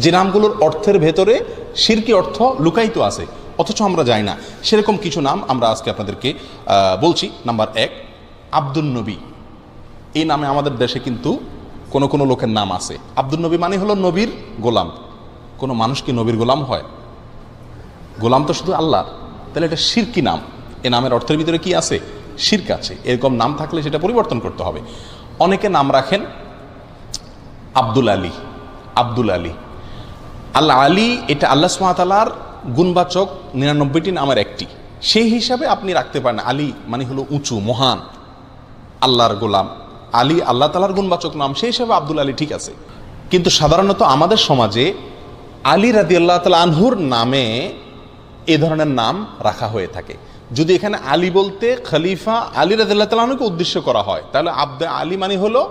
যে নামগুলোর অর্থের ভেতরে শিরকি অর্থ লুকায়িত আছে, অথচ আমরা জানি না। সেরকম কিছু নাম আমরা আজকে আপনাদেরকে বলছি। নাম্বার 1, আব্দুল নবী। এই নামে আমাদের দেশে কিন্তু কোনো কোনো লোকের নাম আছে। আব্দুল নবী মানে হলো নবীর গোলাম। কোনো মানুষ কি নবীর গোলাম হয়? গোলাম তো শুধু আল্লাহর। তাহলে এটা শিরকি নাম। এ নামের অর্থের ভিতরে কি আছে? শিরক আছে। এরকম নাম থাকলে সেটা পরিবর্তন করতে হবে। অনেকে নাম রাখেন আব্দুল আলী। আব্দুল আলী, আল্লাহ আলী, এটা আল্লাহ সুবহানাহু ওয়া তাআলার গুণবাচক 99টি নামের একটি। সেই হিসাবে আপনি রাখতে পারেন। আলী মানে হলো উঁচু, মহান, আল্লাহর গোলাম। আলী আল্লাহ তাআলার গুণবাচক নাম, সেই হিসাবে আব্দুল আলী ঠিক আছে। কিন্তু সাধারণত আমাদের সমাজে আলী রাদিয়াল্লাহু তাআলা আনহুর নামে এ ধরনের নাম রাখা হয়ে থাকে। যদি এখানে আলী বলতে খলিফা আলী রাদিয়াল্লাহু তাআলা আনহুকে উদ্দেশ্য করা হয়, তাহলে আব্দে আলী মানে হলো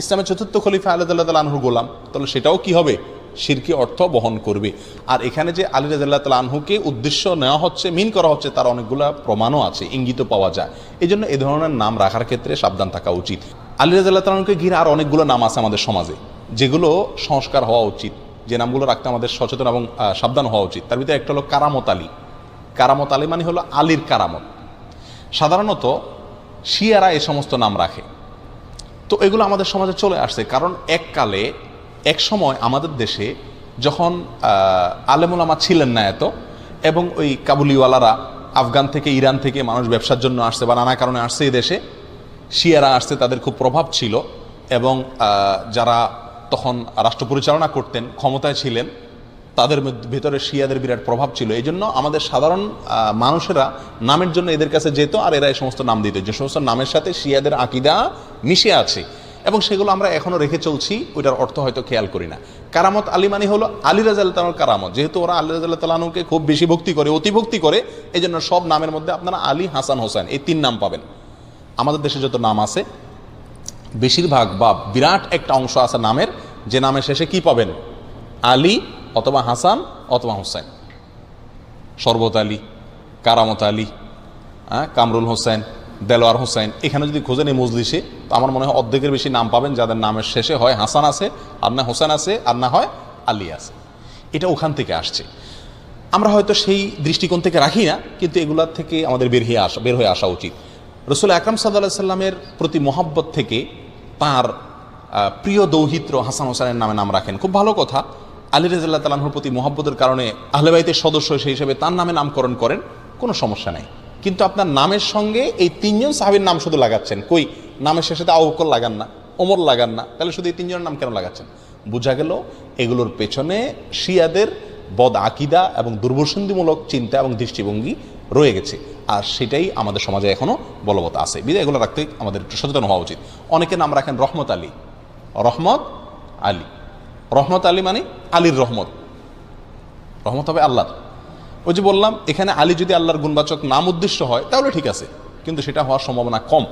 ইসলামের চতুর্থ খলিফা আলী রাদিয়াল্লাহু তাআলা আনহুর গোলাম। তাহলে সেটাও কি হবে? শিরকি অর্থ বহন করবে। আর এখানে যে আলী রাদিয়াল্লাহু তাআলা আনহুকে উদ্দেশ্য নেওয়া হচ্ছে, মিন করা হচ্ছে, তার অনেকগুলো প্রমাণও আছে, ইঙ্গিত পাওয়া যায়। এই জন্য এ ধরনের নাম রাখার ক্ষেত্রে সাবধান থাকা উচিত। আলী রাদিয়াল্লাহু তাআলা আনহুকে ঘিরে আর অনেকগুলো নাম আছে আমাদের সমাজে, যেগুলো সংস্কার হওয়া উচিত, যে নামগুলো রাখতে আমাদের সচেতন এবং সাবধান হওয়া উচিত। তার ভিতরে একটা হলো কারামত আলী। কারামত আলী মানে হলো আলীর কারামত। সাধারণত শিয়ারা এই সমস্ত নাম রাখে। তো এগুলো আমাদের সমাজে চলে আসছে, কারণ এককালে এক সময় আমাদের দেশে যখন আলেম ওলামা ছিলেন না এত, এবং ওই কাবুলিওয়ালারা আফগান থেকে, ইরান থেকে মানুষ ব্যবসার জন্য আসছে বা নানা কারণে আসছে এই দেশে, শিয়ারা আসছে, তাদের খুব প্রভাব ছিল, এবং যারা তখন রাষ্ট্র পরিচালনা করতেন, ক্ষমতায় ছিলেন, তাদের ভেতরে শিয়াদের বিরাট প্রভাব ছিল। এই জন্য আমাদের সাধারণ মানুষেরা নামের জন্য এদের কাছে যেত, আর এরা এই সমস্ত নাম দিত, যে সমস্ত নামের সাথে শিয়াদের আকিদা মিশে আছে, এবং সেগুলো আমরা এখনও রেখে চলছি, ওইটার অর্থ হয়তো খেয়াল করি না। কারামত আলী মানে হলো আলী রাদিয়াল্লাহু তাআলার কারামত। যেহেতু ওরা আলী রাদিয়াল্লাহু তাআলাকে খুব বেশি ভক্তি করে, অতি ভক্তি করে, এই জন্য সব নামের মধ্যে আপনারা আলী, হাসান, হোসেন এই 3 নাম পাবেন। আমাদের দেশে যত নাম আছে বেশিরভাগ বা বিরাট একটা অংশ আছে নামের, যে নামের শেষে কি পাবেন? আলী অথবা হাসান অথবা হোসেন। শরবত আলী, কারামত আলী, কামরুল হোসেন, দেলোয়ার হোসেন, এখানে যদি খোঁজেন এই মজলিসে, তো আমার মনে হয় অর্ধেকের বেশি নাম পাবেন যাদের নামের শেষে হয় হাসান আছে, আর না হোসেন আছে, আর না হয় আলী আছে। এটা ওখান থেকে আসছে। আমরা হয়তো সেই দৃষ্টিকোণ থেকে রাখি না, কিন্তু এগুলার থেকে আমাদের বের হয়ে আসা উচিত। রাসূল আকরাম সাল্লাল্লাহু আলাইহি সাল্লামের প্রতি মহব্বত থেকে তার প্রিয় দৌহিত্র হাসান হোসেনের নামে নাম রাখেন, খুব ভালো কথা। আলী রাদিয়াল্লাহু তাআলা আনহুর প্রতি মহব্বতের কারণে আহলে বাইতের সদস্য সেই হিসেবে তার নামে নামকরণ করেন, কোনো সমস্যা নাই। কিন্তু আপনার নামের সঙ্গে এই 3 জন সাহাবীর নাম শুধু লাগাচ্ছেন, কই নামের শেষে আবু বকর লাগান না, ওমর লাগান না, তাহলে শুধু এই 3 জনের নাম কেন লাগাচ্ছেন? বোঝা গেল এগুলোর পেছনে শিয়াদের বদ আকিদা এবং দুর্বসন্ধিমূলক চিন্তা এবং দৃষ্টিভঙ্গি রয়ে গেছে, আর সেটাই আমাদের সমাজে এখনও বলবৎ আছে। বিধায় এগুলো রাখতে আমাদের একটু সচেতন হওয়া উচিত। অনেকে নাম রাখেন রহমত আলী। রহমত আলী, রহমত আলী মানে আলীর রহমত। রহমত হবে আল্লাহর। ওই যে বললাম, এখানে আলী যদি আল্লাহর গুণবাচক নাম উদ্দেশ্য হয় তাহলে ঠিক আছে, কিন্তু সেটা হওয়ার সম্ভাবনা কম।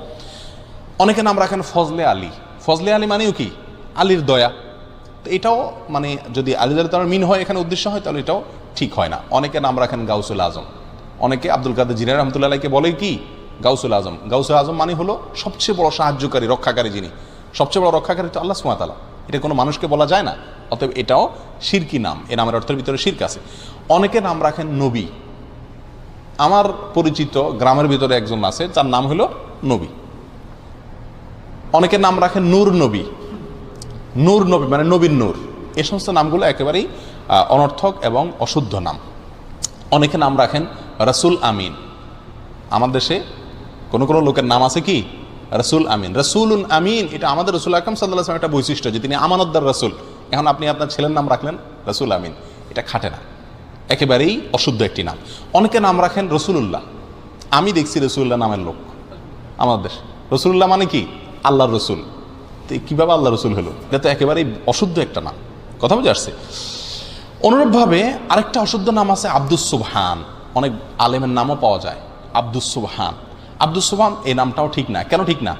অনেকে নাম রাখেন ফজলে আলী। ফজলে আলী মানেও কি? আলীর দয়া। তো এটাও মানে যদি আলী তার মিন হয়, এখানে উদ্দেশ্য হয়, তাহলে এটাও ঠিক হয় না। অনেকে নাম রাখেন গাউসুল আজম। অনেকে আব্দুল কাদের জিলানী রাহমাতুল্লাহ আলাইহিকে বলে কি গাউসুল আজম। গাউসুল আজম মানে হলো সবচেয়ে বড় সাহায্যকারী, রক্ষাকারী। যিনি সবচেয়ে বড় রক্ষাকারী তো আল্লাহ সুবহানাহু ওয়া তাআলা। এটা কোনো মানুষকে বলা যায় না, অতএব এটাও শিরকি নাম। এ নামের অর্থের ভিতরে শিরক আছে। অনেকে নাম রাখেন নবী। আমার পরিচিত গ্রামের ভিতরে একজন আছে, তার নাম হলো নবী। অনেকে নাম রাখেন নূর নবী। নূর নবী মানে নবীর নূর। এই সমস্ত নামগুলো একেবারেই অনর্থক এবং অশুদ্ধ নাম। অনেকে নাম রাখেন রাসূল আমিন। আমার দেশে কোনো কোনো লোকের নাম আছে কি রাসূল আমিন। রাসূলুন আমিন, এটা আমাদের রাসূল আকরাম সাল্লাল্লাহু আলাইহি ওয়াসাল্লামের একটা বৈশিষ্ট্য, যে তিনি আমানতদার রাসূল। এখন আপনি আপনার ছেলের নাম রাখলেন রাসূল আমিন, এটা খাটে না, একেবারেই অশুদ্ধ একটি নাম। অনেকে নাম রাখেন রসুলুল্লাহ। আমি দেখছি রসুল্লাহ নামের লোক আমাদের দেশে। রসুল্লাহ মানে কি? আল্লাহর রসুল। তো কীভাবে আল্লাহ রসুল হলো? এটা তো একেবারেই অশুদ্ধ একটা নাম। কথা বুঝে আসছে? অনুরূপভাবে আরেকটা অশুদ্ধ নাম আছে আব্দুস সুবহান। অনেক আলেমের নামও পাওয়া যায় আব্দুস সুবহান। আব্দুস সুবহান এই নামটাও ঠিক না। কেন ঠিক না?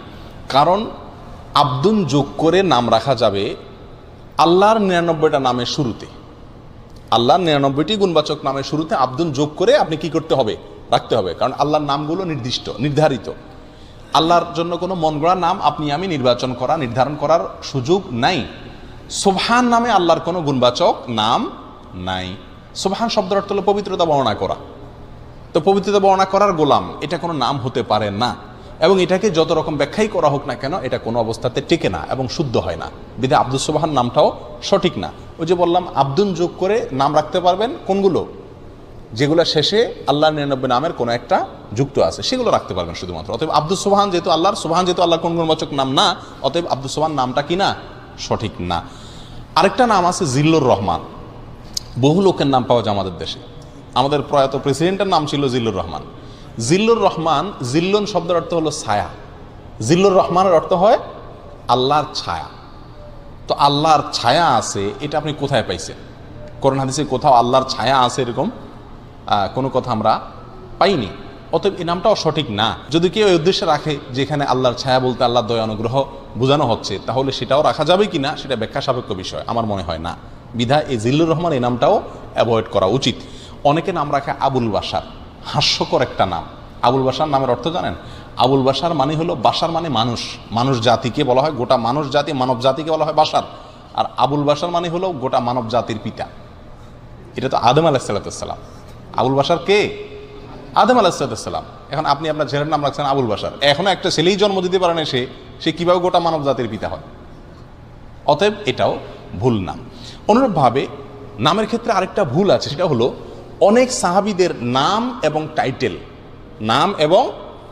কারণ আব্দুন যোগ করে নাম রাখা যাবে আল্লাহর 99টা নামের শুরুতে। আল্লাহর 99টি গুণবাচক নামের শুরুতে আব্দুন যোগ করে আপনি কি করতে হবে? রাখতে হবে। কারণ আল্লাহর নামগুলো নির্ধারিত। আল্লাহর জন্য কোনো মন গড়া নাম আপনি আমি নির্ধারণ করার সুযোগ নাই। সুবহান নামে আল্লাহর কোনো গুণবাচক নাম নাই। সুবহান শব্দের অর্থ হলো পবিত্রতা বর্ণনা করা। তো পবিত্রতা বর্ণনা করার গোলাম এটা কোনো নাম হতে পারে না, এবং এটাকে যত রকম ব্যাখ্যাই করা হোক না কেন এটা কোনো অবস্থাতে টেকে না এবং শুদ্ধ হয় না। বিধায় আব্দুস সুবহান নামটাও সঠিক না। ওই যে বললাম আব্দুন যোগ করে নাম রাখতে পারবেন কোনগুলো, যেগুলো শেষে আল্লাহর 99 নামের কোনো একটা যুক্ত আছে সেগুলো রাখতে পারবেন শুধুমাত্র। অতএব আব্দুস সুবহান যেহেতু আল্লাহর, সুবহান যেহেতু আল্লাহর কোন গুণবাচক নাম না, অতএব আব্দুস সুবহান নামটা কি না, সঠিক না। আরেকটা নাম আছে জিল্লুর রহমান। বহু লোকের নাম পাওয়া যায় আমাদের দেশে। আমাদের প্রয়াত প্রেসিডেন্টের নাম ছিল জিল্লুর রহমান। জিল্লুর রহমান, জিল্লুন শব্দের অর্থ হলো ছায়া। জিল্লুর রহমানের অর্থ হয় আল্লাহর ছায়া। তো আল্লাহর ছায়া আছে এটা আপনি কোথায় পাইছেন? কোরআন হাদিসে কোথাও আল্লাহর ছায়া আছে এরকম কোনো কথা আমরা পাইনি। অতএব এই নামটাও সঠিক না। যদি কেউ এই উদ্দেশ্যে রাখে যেখানে আল্লাহর ছায়া বলতে আল্লাহর দয়া অনুগ্রহ বোঝানো হচ্ছে, তাহলে সেটাও রাখা যাবে কি না সেটা ব্যাখ্যা সাপেক্ষ বিষয়, আমার মনে হয় না। বিধায় এই জিল্লুর রহমান এই নামটাও অ্যাভয়েড করা উচিত। অনেকে নাম রাখে আবুল বাশার, হাস্যকর একটা নাম। আবুল বাশার নামের অর্থ জানেন? আবুল বাশার মানে হলো, বাশার মানে মানুষ, মানুষ জাতিকে বলা হয়, গোটা মানুষ জাতি, মানব জাতিকে বলা হয় বাশার। আর আবুল বাশার মানে হলো গোটা মানব জাতির পিতা। এটা তো আদম আলাইহিসসালাম। আবুল বাশার কে? আদম আলাইহিসসালাম। এখন আপনি আপনার ছেলের নাম রাখছেন আবুল বাশার, এখনো একটা ছেলেই জন্ম দিতে পারে না, সে কিভাবে গোটা মানব জাতির পিতা হয়? অতএব এটাও ভুল নাম। অনুরূপভাবে নামের ক্ষেত্রে আরেকটা ভুল আছে, সেটা হলো অনেক সাহাবীদের নাম এবং টাইটেল, নাম এবং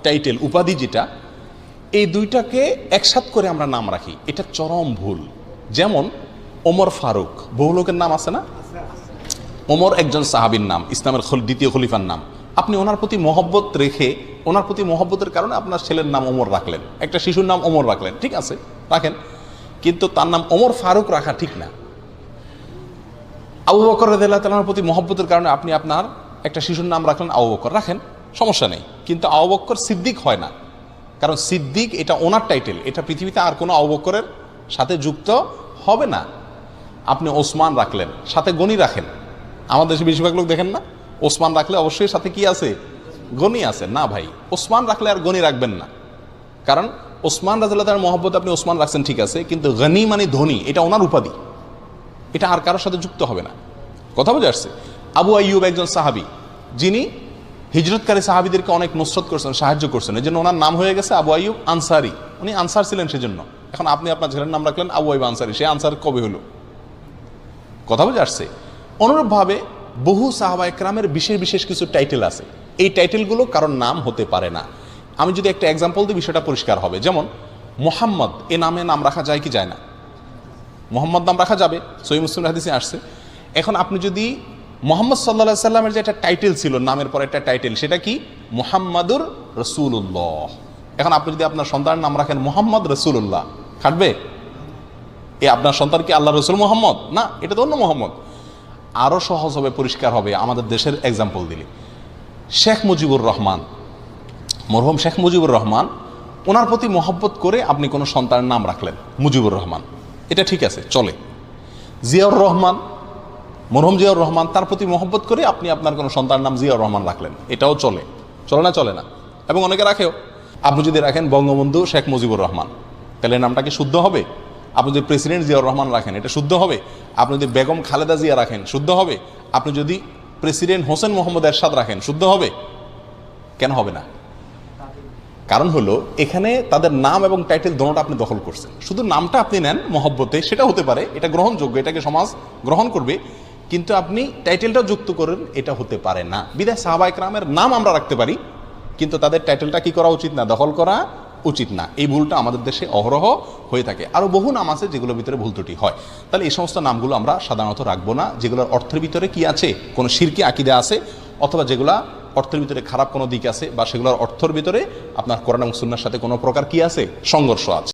টাইটেল উপাধি যেটা, এই দুইটাকে একসাথ করে আমরা নাম রাখি, এটা চরম ভুল। যেমন ওমর ফারুক, বহু লোকের নাম আছে না? ওমর একজন সাহাবীর নাম, ইসলামের দ্বিতীয় খলিফার নাম। আপনি ওনার প্রতি মহব্বত রেখে, ওনার প্রতি মহব্বতের কারণে আপনার ছেলের নাম ওমর রাখলেন, একটা শিশুর নাম ওমর রাখলেন, ঠিক আছে রাখেন, কিন্তু তার নাম ওমর ফারুক রাখা ঠিক না। আবু বকর রাদিয়াল্লাহু তাআলার প্রতি মহব্বতের কারণে আপনি আপনার একটা শিশুর নাম রাখলেন আবু বকর, রাখেন, সমস্যা নেই, কিন্তু আবু বকর সিদ্দিক হয় না, কারণ সিদ্দিক এটা ওনার টাইটেল, এটা পৃথিবীতে আর কোনো আবু বকরের সাথে যুক্ত হবে না। আপনি ওসমান রাখলেন, সাথে গনি রাখেন। আমাদের দেশে বেশিরভাগ লোক দেখেন না, ওসমান রাখলে অবশ্যই সাথে কি আছে? গনি আছে। না ভাই, ওসমান রাখলে আর গনি রাখবেন না, কারণ ওসমান রাদিয়াল্লাহু তাআলার মহব্বত আপনি ওসমান রাখছেন ঠিক আছে, কিন্তু গনি মানে ধনী, এটা ওনার উপাধি, এটা আর কারোর সাথে যুক্ত হবে না। কথা বুঝে আসছে? আবু আইয়ুব একজন সাহাবী, যিনি হিজরতকারী সাহাবীদেরকে অনেক নসরত করছেন, সাহায্য করছেন, এই জন্য ওনার নাম হয়ে গেছে আবু আইয়ুব আনসারি। উনি আনসার ছিলেন সেজন্য। এখন আপনি আপনার ছেলের নাম রাখলেন আবু আইয়ুব আনসারি, সে আনসার কবে হলো? কথা বুঝে আসছে? অনুরূপভাবে বহু সাহাবায়ে কেরামের বিশেষ বিশেষ কিছু টাইটেল আছে, এই টাইটেলগুলো কারোর নাম হতে পারে না। আমি যদি একটা এক্সাম্পল দিই বিষয়টা পরিষ্কার হবে। যেমন মোহাম্মদ, এ নামে নাম রাখা যায় কি যায় না? মোহাম্মদ নাম রাখা যাবে, সহিহ মুসলিম হাদিসে আসছে। এখন আপনি যদি মুহাম্মদ সাল্লাল্লাহু আলাইহি সাল্লামের যে একটা টাইটেল ছিল, নামের পর একটা টাইটেল, সেটা কি? মুহাম্মাদুর রাসূলুল্লাহ। এখন আপনি যদি আপনার সন্তানের নাম রাখেন মুহাম্মদ রাসূলুল্লাহ, খাটবে? আপনার সন্তান কি আল্লাহ রসুল মুহাম্মদ? না, এটা তো অন্য মুহাম্মদ। আরও সহজ হবে, পরিষ্কার হবে আমাদের দেশের এক্সাম্পল দিলে। শেখ মুজিবুর রহমান, মরহুম শেখ মুজিবুর রহমান, ওনার প্রতি মহব্বত করে আপনি কোনো সন্তানের নাম রাখলেন মুজিবুর রহমান, এটা ঠিক আছে, চলে। জিয়াউর রহমান, মরহুম জিয়াউর রহমান, তার প্রতি মহব্বত করে আপনি আপনার কোনো সন্তানের নাম জিয়াউর রহমান রাখলেন, এটাও চলে। চলে না? চলে না। এবং অনেকে রাখেও। আপনি যদি রাখেন বঙ্গবন্ধু শেখ মুজিবুর রহমান, তাহলে নামটা কি শুদ্ধ হবে? আপনি যদি প্রেসিডেন্ট জিয়াউর রহমান রাখেন, এটা শুদ্ধ হবে? আপনি যদি বেগম খালেদা জিয়া রাখেন, শুদ্ধ হবে? আপনি যদি প্রেসিডেন্ট হোসেন মোহাম্মদ এরশাদ রাখেন, শুদ্ধ হবে? কেন হবে না? কারণ হলো এখানে তাদের নাম এবং টাইটেল দোনোটা আপনি দখল করছেন। শুধু নামটা আপনি নেন মহব্বতে, সেটা হতে পারে, এটা গ্রহণযোগ্য, এটাকে সমাজ গ্রহণ করবে, কিন্তু আপনি টাইটেলটাও যুক্ত করেন, এটা হতে পারে না। বিধায় সাহাবায়ে কেরামের নাম আমরা রাখতে পারি, কিন্তু তাদের টাইটেলটা কি করা উচিত না? দখল করা উচিত না। এই ভুলটা আমাদের দেশে অহরহ হয়ে থাকে। আরও বহু নাম আছে যেগুলোর ভিতরে ভুল ত্রুটি হয়। তাহলে এই সমস্ত নামগুলো আমরা সাধারণত রাখবো না, যেগুলোর অর্থের ভিতরে কি আছে, কোনো শিরকি আকীদা আছে, অথবা যেগুলা অর্থের ভিতরে খারাপ কোনো দিক আছে, বা সেগুলোর অর্থের ভিতরে আপনার কোরআন এবং সুন্নাহর সাথে কোনো প্রকার কি আছে, সংঘর্ষ আছে।